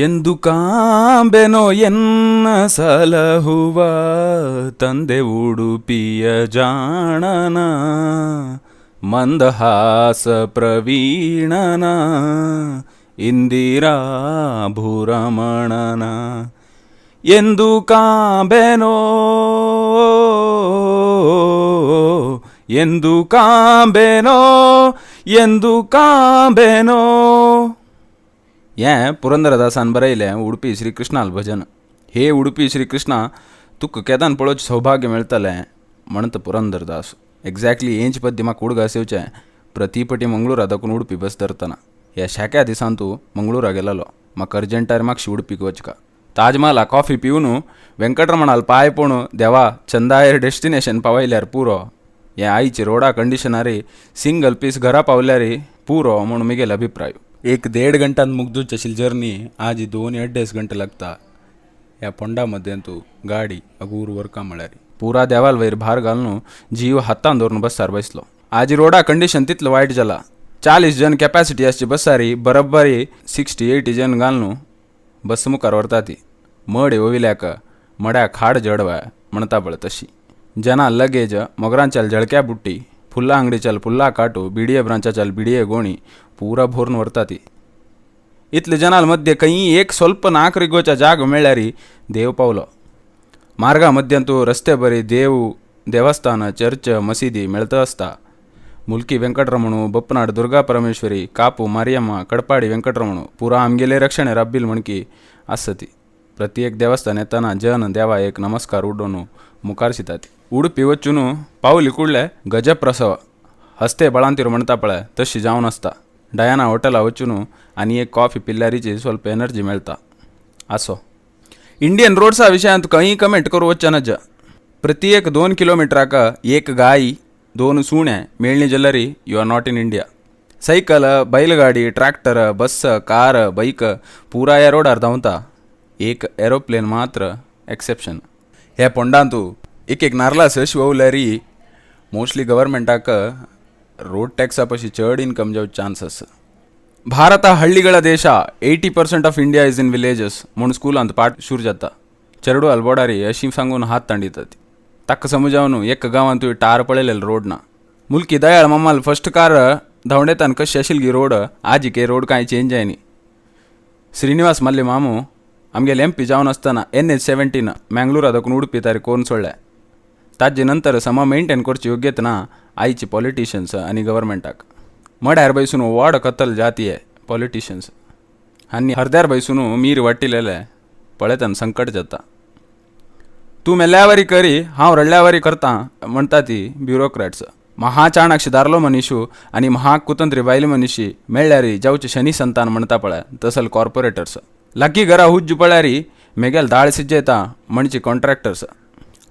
ಎಂದು ಕಾಂಬೆನೋ ಎನ್ನ ಸಲಹುವ ತಂದೆ ಉಡುಪಿಯ ಜಾಣನ ಮಂದಹಾಸ ಪ್ರವೀಣನ ಇಂದಿರಾ ಭೂರಮಣನ ಎಂದು ಕಾಂಬೆನೋ ಎಂದು ಕಾಂಬೆನೋ ಎಂದು ಕಾಂಬೆನೋ. पुरंदरदासान बरयलें उडपी श्रीकृष्णाल भजन. हे उडपी श्रीकृष्णा तुका केदान पळोवचें सौभाग्य मेळटलें म्हणत पुरंदरदास. एक्झॅक्टली हेंच पद्य म्हाका उडगा येवचें प्रतिपटी मंगळूरा दाखून उडपी बस धरतना. ह्या शाक्या दिसान तूं मंगळूरा गेलोलो, म्हाका अर्जंटार म्हाका उडपीक वचका. ताजमहला कॉफी पिवन वेंकटरमणाल पांय पळोवन देवा चंदायर डेस्टिनेशन पावयल्यार पुरो. हें आईचे रोडा कंडिशनारी सिंगल पीस घरा पावल्यार पुरो म्हूण म्हगेल अभिप्राय. 1-1.5 घंटात मुग्धूच अशी जर्नी आज 2-2.5 घंटे लागता. ह्या पोंडामध्ये तू गाडी अगूर वरका म्हळ्यार पुरा देवाल वयर भार घालून जीव हातान धरून बसार बसलो. आज रोडा कंडिशन तितलो वायट जाला. 40 जन कॅपॅसिटी आसची बसारी बरोबरी 60-80 जन घालून बस मुखार व्हरता ती. मड वयल्याक मड्या खाड जडवा म्हणता पळय तशी. जना लगेज मोगरांच्याल जळक्या बुट्टी फुल्ला अंगडीच्याल फुल्ला काटू बिडिये ब्रांचाच्याल बिडिये गोणी पूरा भरून व्हरता ती. इतले जनाल मध्ये खंयी एक स्वल्प नाक रिगोच्या जाग मेळ्ळ्यारी देव पावलो. मार्गा मध्यंतू रस्ते बरी देवस्थान चर्च मसिदी मेळत आसता. मुलकी वेंकटरमणू बप्पनाड दुर्गा परमेश्वरी कापू मारियम्मा कडपाडी वेंकटरमणू पुरा आमगेले रक्षणे राब्बील म्हणकी आसती. प्रत्येक देवस्थान येताना जन देवा एक नमस्कार उडोवन मुखार शितात. उडपी वचून पावली कुडले गजप्रसव हस्ते बळांतीर म्हणता पळय तशी जावन आसता. डयाना हॉटेला वचून आनी एक कॉफी पिल्ल्यारीची स्वल्प एनर्जी मेळता. आसो इंडियन रोड्सा विशयांत खंयी कमेंट करूं वच्चें नज. प्रत्येक 2 किलोमिटराक एक गाय 2 सुणे मेळ्ळी जाल्यारी you are not in India. Cycle बैलगाडी ट्रॅक्टर बस कार बाईक पुरा ह्या रोडार धांवता. एक एरोप्लेन मात्र एक्सेप्शन. ह्या पोंडांतू एक नारला सश ववल्यारी मोस्टली गव्हर्मेंटाक रोड टॅक्सा पशी चड इन्कम जावचे चान्सस. भारत हा हಳ್ಳಿಗಳ देश. 80% of India is in villages म्हूण स्कूलांत पाठ सुरू जाता. चेडू अलबोडारी अशी सांगून हात तांडितात. ताका समजावन एक गांवांत तुवें टार पळयलेलो रोड ना. मुलकी दयाळ मम्माल फर्स्ट कार धांवडेतान कशी आशिल्ली रोड आज के रोड कांय चेंज जायनी. श्रीनिवास मल्ले मामू आमगेले MP जावन आसतना NH-17 मँगलोरा दाखून उडपी तारी कोरून सोडल्या. ताजे नंतर समा मेंटेन करची योग्यता ना आईची पॉलिटिशियन्स आनी गव्हर्मेंटाक. मड्यार बैसून वॉड कत्तल जातीय पॉलिटिशियन्स आनी हरद्यार बैसून मीर वाटिलेले पळयताना संकट जाता. तूं मेल्ल्यावरी करी हांव रडल्यावरी करता म्हणटा ती ब्युरोक्रेट्स. महाचाणाक्ष दारलो मनीशू आनी महाकुतंत्री बायल मनीशी मेळ्ळ्यारी जावचे शनी संतान म्हणता पळय तसल कॉर्पोरेटर्स. लागीं घरा हुज्ज पळ्यारी मेगेल दाळ सिज्जयता म्हणचे कॉन्ट्रॅक्टर्स.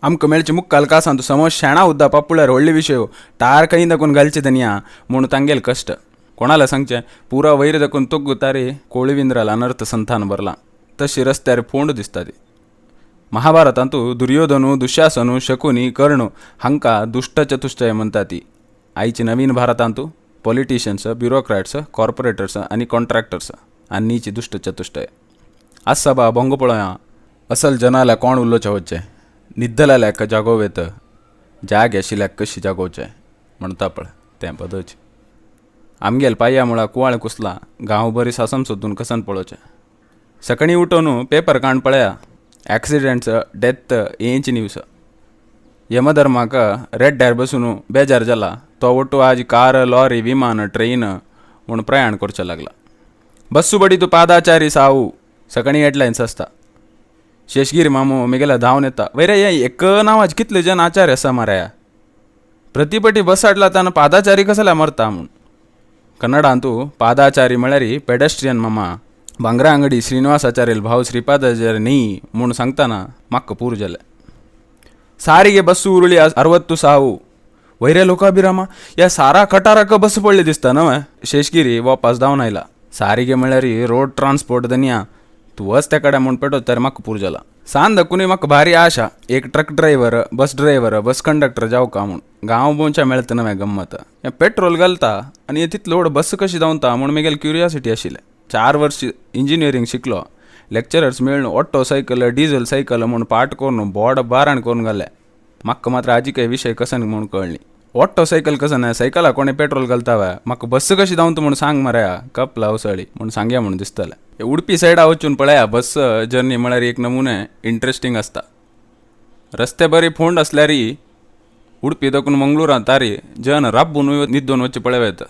आमकां मेळचे मुक्काल कासान तूं समज शेणा उद्दा पापुळ्यार व्हडले विशय टार खंय दाखून घालचे धनिया म्हूण तांगेल कश्ट. कोणाला सांगचें पुरा वयर दाखून तोग्गू तारी कोळिविंद्राल अनर्थ संतान भरला तशी रस्त्यार फोंड दिसता ती. महाभारतांतू दुर्योधनू दुशासनू शकुनी कर्ण हांकां दुष्ट चतुष्टय म्हणटा ती. आयची नवीन भारतांतू पॉलिटिशियन्स ब्युरोक्रेट्स कॉर्पोरेटर्स आनी कॉन्ट्रॅक्टर्स आनीची दुष्ट चतुष्टय. आज सबा बोंग पळोवया असल जनाल्या कोण उलोवचें वच्चें. निद्दलाल्याक जागोवेत जाग आशिल्ल्याक कशी जागोवचें म्हणटा पळय तें बदलचें. आमगेल पायया मुळा कुवाळ कुसला गांव बरी सासम सोदून कसन पळोवचें. सकाळीं उठोवन पेपर काण पळया ॲक्सिडेंट्स डेथ हेंच न्यूज. यमधर्माक रेड डायर बसून बेजार जाला तो ओटू आज कार लॉरी विमान ट्रेन म्हूण प्रयाण करचें लागला. बस्सू बडी तूं पादाचारी सावू सकाळीं हेडलायन्स आसता. शेषगिरी मामू मेगेला धांवन येता वैरे हे एक नांवाचे कितले जन आचार्य आसा मारया. प्रतिपटी बस हाडला ताना पादाचारी कसल्या मरता म्हूण. कन्नडांतू पादाचारी म्हळ्यार पेडेस्ट्रियन मामा. भांगरा अंगडी श्रीनिवासाचार्यल भाव श्रीपादाचार्य न्ही म्हूण सांगतना म्हाका पूर जालें. सारिगे बस्सू उरली 60 सावू. वैरे लोकाभिरामा ह्या सारा कटाराक बस पडली दिसता न्हय. शेषगिरी वापस धांवन आयला. सारिगे म्हळ्यार रोड ट्रान्सपोर्ट धनिया तूं वच त्या कडेन म्हूण पेटो तर म्हाका पूर जाला. सांज दाखून म्हाका भारी आशा एक ट्रक ड्रायव्हर बस कंडक्टर जावका म्हूण. गांव बोंच्या मेळता नवें गम्मत. हें पेट्रोल घालता आनी तितलो व्हड बस कशी धांवता म्हूण म्हगेल क्युरियोसिटी आशिल्लें. 4 वर्स इंजिनियरींग शिकलो लेक्चरर्स मेळून ऑटो सायकल डिझेल सायकल म्हणून पाठ करून बोर्ड बाराण करून घाले. म्हाका मात्र आजी काही विषय कसन म्हणून कळली. ऑटो सायकल कसं नाही सायकला कोणी पेट्रोल घालतावा म्हाका बस कशी धांवता म्हणून सांग मऱ्या कप लावसाळी म्हणून सांग्या म्हणून दिसतलें. उडपी सायडा वचून पळया बस जर्नी म्हळ्यार एक नमुने इंटरेस्टिंग आसता. रस्ते बरी फोंड असल्यारी उडपी देखून मंगळुरां तारी जन राबून न्हीद दोन वच्चे पळय येता.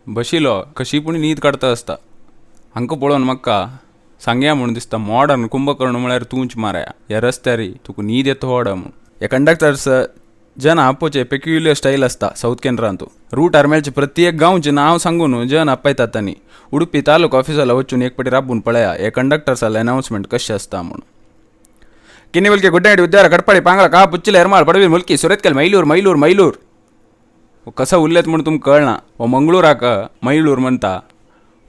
बशिलो कशी पूण न्हीद काडता आसता. हांकां पळोवन म्हाका सांग्या म्हणून दिसता मॉडर्न कुंभकर्ण म्हळ्यार तूंच मारया ह्या रस्त्यारी तुका न्हीद येता व्हडा म्हणून. हे कंडक्टर्स जन आपोवचे पेक्युलर स्टाईल आसता साऊथ केनरांतू. रूट आर्मेलचे प्रत्येक गांवचें नांव सांगून जन आपयतात तांणी. उडपी तालूक ऑफिसाला वचून एक पाटी राबून पळया हे कंडक्टर्साला अनाउन्समेंट कशें आसता म्हणून. किन्नी गुड्डाडी उद्यार कटपाडी पांगळा का पुच्चिल एरमाळ पडवी मुल्की सुरतकल मैलूर मैलूर मैलूर कसं उरलेत म्हणून तुमकां कळना. हो मंगळुराक मैलूर म्हणटा.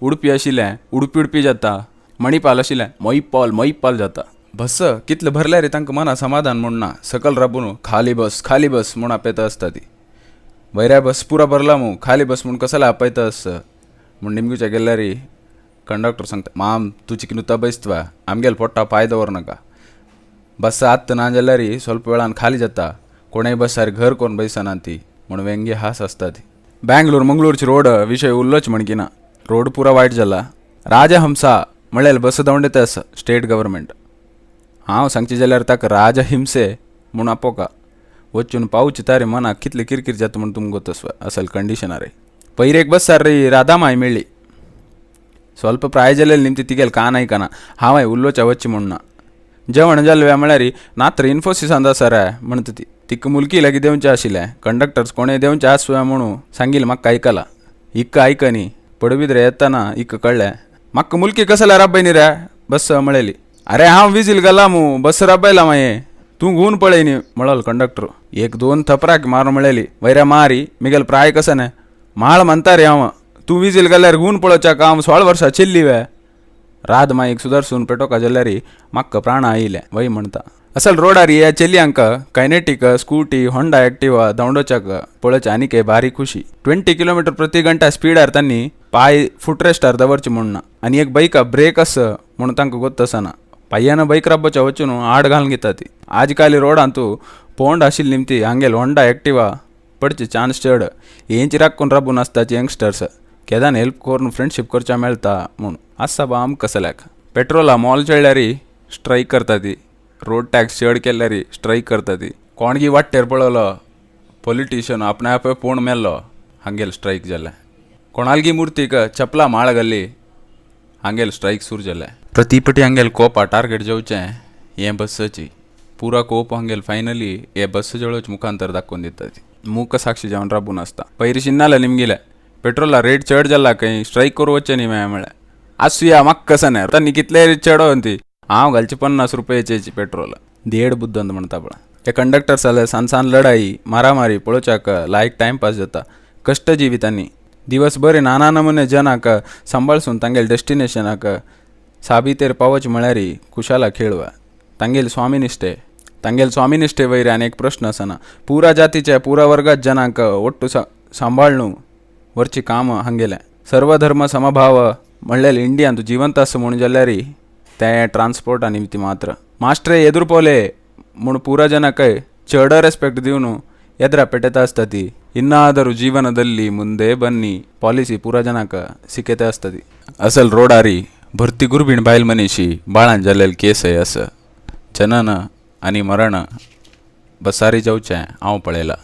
उडपी आशिल्लें उडपी उडपी जाता. मणिपाल आशिल्लें मैपाल जाता. बस कितलें भरल्या रे तांकां मना समाधान म्हूण ना. सकल राबून खाली बस म्हूण आपयता आसता ती. वयऱ्या बस पुरा भरला मू खाली बस म्हूण कसाला आपयता आस म्हूण निमगुच्या गेल्यार कंडक्टर सांगता माम तुजी किन्नू तबयस्तवा आमगेल पोट्टा पांय दवर नाका. बस आत्त ना जाल्यार ಸ್ವಲ್ಪ वेळान खाली जाता. कोणेय बसार घर कोण बैसना ती म्हणून व्यंग्य हास आसता ती. बँगलोर मंगळूरची रोड विशय उरलोच म्हणकिना. रोड पुरा वायट जाला. राजहंसा म्हळ्यार बस धांवडेता आसा स्टेट गव्हर्मेंट. हांव सांगचे जाल्यार ताका राजहिंसे म्हूण आपोवका. वचून पावचे तारे मनाक कितले किरकिर जाता म्हूण तुमकां गोतस्वा असल कंडिशनार. पयरेक बसार राधामाय मेळ्ळी. ಸ್ವಲ್ಪ प्राय जालेली निमती तिगेल कान आयकना. हांवें उल्लोच्या वच्ची म्हूण ना. जेवण जाल्लें म्हळ्यार नात्र इन्फोसिसान आसा म्हणटा ती. तिका मुलकी लागीं देंवचें आशिल्लें. कंडक्टर्स कोणें देंवचें आसुया म्हणून सांगिल्लें म्हाका आयकलां. हिक्का आयकनी पडबिद्रे येताना हिक्का कळ्ळें म्हाका मुलकी कसाल्या राबय न्ही रे बस म्हळेली. अरे हांव विजील घाला मू बस राबयला माये तूं घुवन पळय न्ही म्हणलो कंडक्टर. एक दोन थपराक मारून म्हळेली वयऱ्या मारी मिगेल प्राय कसं न्ही माळ म्हणता रे हांव तूं विजील घाल्यार घुवन पळोवच्या काम 16 वर्सां चिल्ली वे. राद माईक सुदर्शून पेटोवका जाल्यार म्हाका प्राण आयिल्ले वय म्हणटा. असल रोडार ह्या चेल्यांक कायनेटीक स्कूटी होंडा एक्टिवा धांवडोवच्याक पळोवचे आनीक भारी खुशी. 20 किलोमीटर प्रति घंटा स्पीडार तांणी पाय फुटरेस्टार दवरचे म्हणना. आनी एक बायका ब्रेक आस म्हणून तांकां गोत आसना. पाय्यानं बायक राबोवच्या वचून आड घालून घेता ती. आजकाल रोडांतू पोंड आशिल्ली निमती हांगेल होंडा एक्टिवा पडचे चान्स चड. हेंची राखून राबून आसताचे यंगस्टर्स केदान हेल्प करून फ्रेंडशीप करच्या मेळटा म्हणून आसा बा आमकां कसल्याक. पेट्रोला मॉल चडल्यार स्ट्रायक करता ती. रोड टॅक्स चड केल्यार स्ट्रायक करता ती. कोणगी वाटेर पळयलो पॉलिटिशियन आपणा आपय पोंड मेल्लो हांगेल स्ट्रायक जालें. कोणालगी मुर्तीक चपला माळ घाल्ली हांगेल स्ट्रायक सुरू जालें. प्रतिपटी हांगेल कोपा टार्गेट जेवचें हें बसची पुरा कोप हांगेल फायनली हे बस जवळच मुखांतर दाखोवन दिता ती. मूक साक्षी जावन राबून आसता. पयरी शिन्नालें निमगेलें पेट्रोला रेट चड जाला खंय स्ट्रायक करूं वच्चें न्ही म्हळ्यार आसुया म्हाका कसं नाही तांणी कितले रेट चडोवन ती हांव घालचे 50 रुपयाचेची पेट्रोल देड बुद्दंत म्हणटा पळय. हे कंडक्टर्स जाल्यार सान लढाई मारामारी पळोवच्याक लायक टायमपास जाता. कश्टजिवी तांणी दिवस बरे नाना नमुने जनाक सांबाळसून तांगेल डेस्टिनेशनाक साबितेर पावच म्हळ्यार कुशाला खेळवा. तांगेल स्वामिनिश्ठे वयर आनी एक प्रश्न आसना. पुरा जातीच्या पुरा वर्गात जनांक ಒಟ್ಟು सांबाळून वरची काम हांगेलें. सर्वधर्म समभाव म्हणल्यार इंडियान जिवंत आसा म्हणून जाल्यार तें ट्रान्सपोर्टा निमती मात्र. मास्टरे एदूर पोवले म्हूण पुरा जनाक चड ರೆಸ್ಪೆಕ್ಟ್ दिवन ಎದುರ ಪೆಟ್ಟೆತಾ ಆಸ್ತಾ ತಿ. ಇನ್ನಾದರೂ ಜೀವನದಲ್ಲಿ ಮುಂದೆ ಬನ್ನಿ ಪಾಲಿಸಿ ಪೂರ ಜನಕ ಸಿಕ್ಕತೆ ಆಸ್ತದಿ. असल रोडारी भरती गुरबीण बायल मनीशी बाळान जाल्लेले केस आस. जनन आनी मरण बसारी जावचें हांव पळयलां.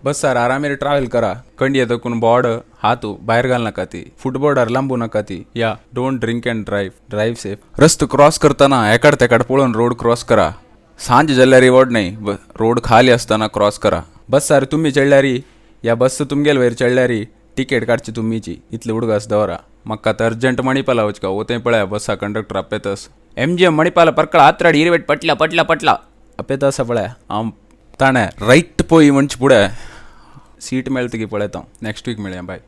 बसार आरामेर ट्रॅव्हल करा. कंडिये तकून बोर्ड हातू भायर घाल नाका ती. फुटबोर्डार लांबू नाका ती. या don't drink and drive safe. रस्तो क्रॉस करतना एकाड तेकाड पळोवन रोड क्रॉस करा. सांज जाल्यार रिवॉर्ड नाही रोड खाली असताना क्रॉस करा. बसार तुम्ही चढल्यार या बस तुमगेल वयर चढल्यार टिकेट काडची तुमीची इतले उडगास दवरा. म्हाका आतां अर्जंट मणिपाला वचका ओतें पळया बसा कंडक्टर आपयतास. MGM मणिपाला पर्कळ आत्राड इरवेट पटला आपयता आसा पळया. हांव ताणें रायट पोई म्हणचे फुडें सीट मेळटा की पळयता. नेक्स्ट वीक मेळया बाय.